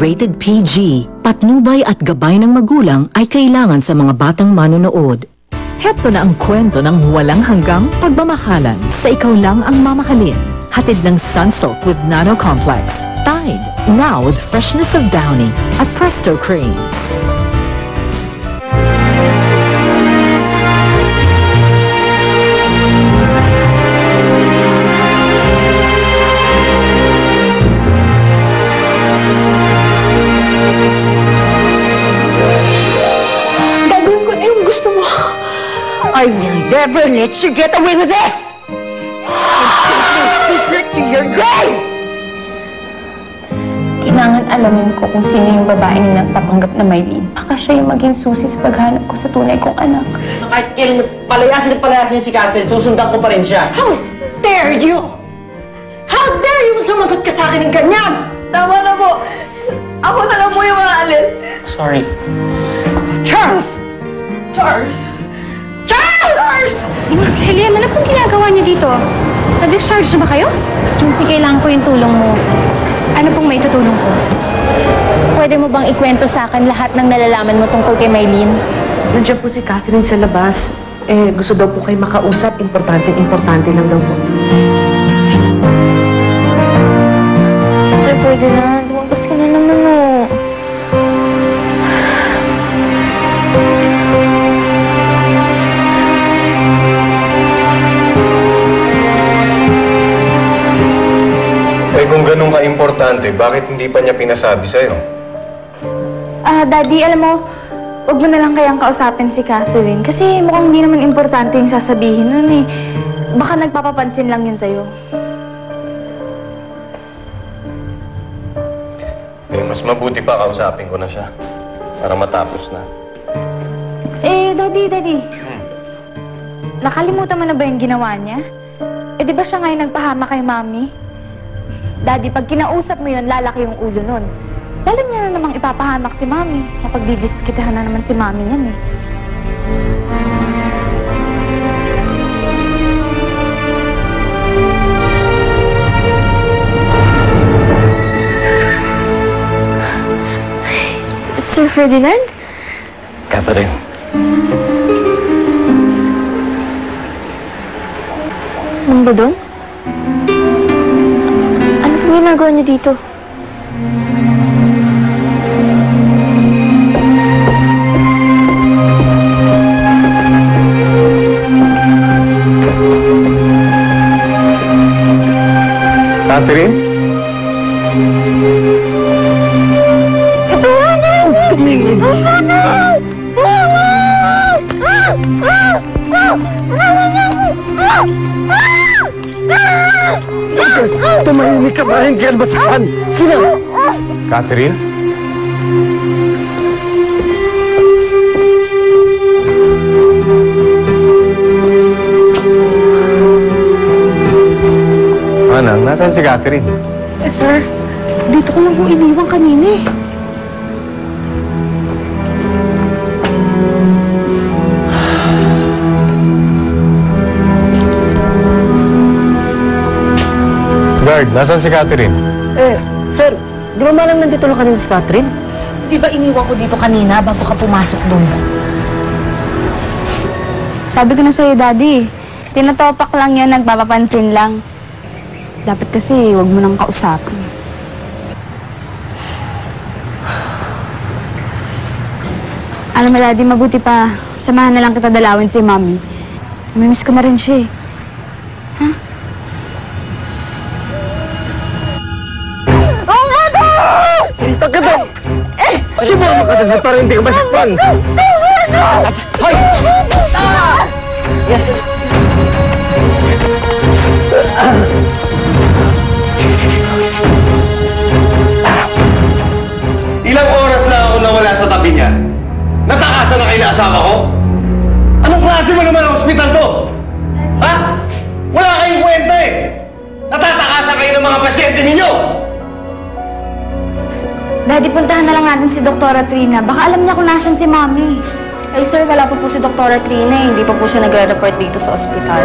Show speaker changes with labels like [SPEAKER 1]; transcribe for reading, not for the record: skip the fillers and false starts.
[SPEAKER 1] Rated PG, patnubay at gabay ng magulang ay kailangan sa mga batang manonood.
[SPEAKER 2] Heto na ang kwento ng walang hanggang pagmamahalan sa ikaw lang ang mamahalin. Hatid ng Sunsilk with Nano Complex. Tide, now with freshness of Downy at Presto Creams.
[SPEAKER 3] I will never let you get away with this! Secret to your grave!
[SPEAKER 4] Kailangan alamin ko kung sino yung babaeng na nagpapanggap na Mylene. Baka siya yung maging susi sa paghanap ko sa tunay kong anak.
[SPEAKER 5] Kahit kailan palayasin si Catherine, susundan ko pa rin siya.
[SPEAKER 3] How dare you! How dare you sumagot ka sa akin ng ganyan!
[SPEAKER 4] Tama na po! Ako na lang po yung maalin.
[SPEAKER 5] Sorry.
[SPEAKER 3] Charles! Charles! Charles!
[SPEAKER 4] Helian, ano pong ginagawa niyo dito? Na-discharge na ba kayo? Juicy, kailangan ko yung tulong mo. Ano pong may tutulong ko? Pwede mo bang ikwento sa akin lahat ng nalalaman mo tungkol kay Mylene?
[SPEAKER 6] Nandiyan po si Catherine sa labas. Gusto daw po kayo makausap. Importante lang daw po.
[SPEAKER 4] Sir Ferdinand, lumabas ka na naman o.
[SPEAKER 7] Kung ganun ka-importante, bakit hindi pa niya pinasabi sa'yo?
[SPEAKER 4] Daddy, alam mo, huwag mo na lang kayang kausapin si Catherine. Kasi mukhang hindi naman importante yung sasabihin nun eh. Baka nagpapapansin lang yun sa'yo.
[SPEAKER 7] Mas mabuti pa kausapin ko na siya. Para matapos na.
[SPEAKER 4] Daddy. Nakalimutan mo na ba yung ginawa niya? Di ba siya ngayon nagpahama kay Mami? Daddy, pag kinausap mo yun, lalaki yung ulo nun. Lalo niya na namang ipapahamak si Mami. Napagdidiskitahan na naman si Mami niyan eh. Sir Ferdinand?
[SPEAKER 7] Catherine.
[SPEAKER 4] Mang Badong? Ano ginagawa niyo dito?
[SPEAKER 7] Catherine?
[SPEAKER 3] Huwag tumingin! Tumahimik ka ba? Hindi ka basahan! Sige na!
[SPEAKER 7] Catherine? Manang, nasaan si Catherine?
[SPEAKER 6] Sir, dito ko lang po iniwan kanina eh.
[SPEAKER 7] Guard, nasaan si Catherine?
[SPEAKER 6] Sir, di ba malang nandito lang kanina si Catherine?
[SPEAKER 3] Di ba iniwan ko dito kanina bago ka pumasok doon?
[SPEAKER 4] Sabi ko na sa'yo, Daddy. Tinatopak lang yan, nagpapapansin lang. Dapat kasi, huwag mo nang kausapin. Alam mo, Daddy, mabuti pa. Samahan na lang kita dalawin si Mami. Namimiss ko na rin siya eh.
[SPEAKER 3] Sinta ka daw!
[SPEAKER 6] Sumama ka na para hindi ka masaktan!
[SPEAKER 3] Hoy!
[SPEAKER 7] Ilang oras na ako nawala sa tabi niya. Natakasan na kayo na asawa ko? Anong klase mo naman ang ospital to? Ha? Wala kayong kwenta eh! Natatakasan kayo ng mga pasyente ninyo!
[SPEAKER 4] Daddy, puntahan na lang natin si Doktora Trina. Baka alam niya kung nasan si Mami. Ay, sir, wala pa po si Doktora Trina eh. Hindi pa po siya nagre-report dito sa ospital.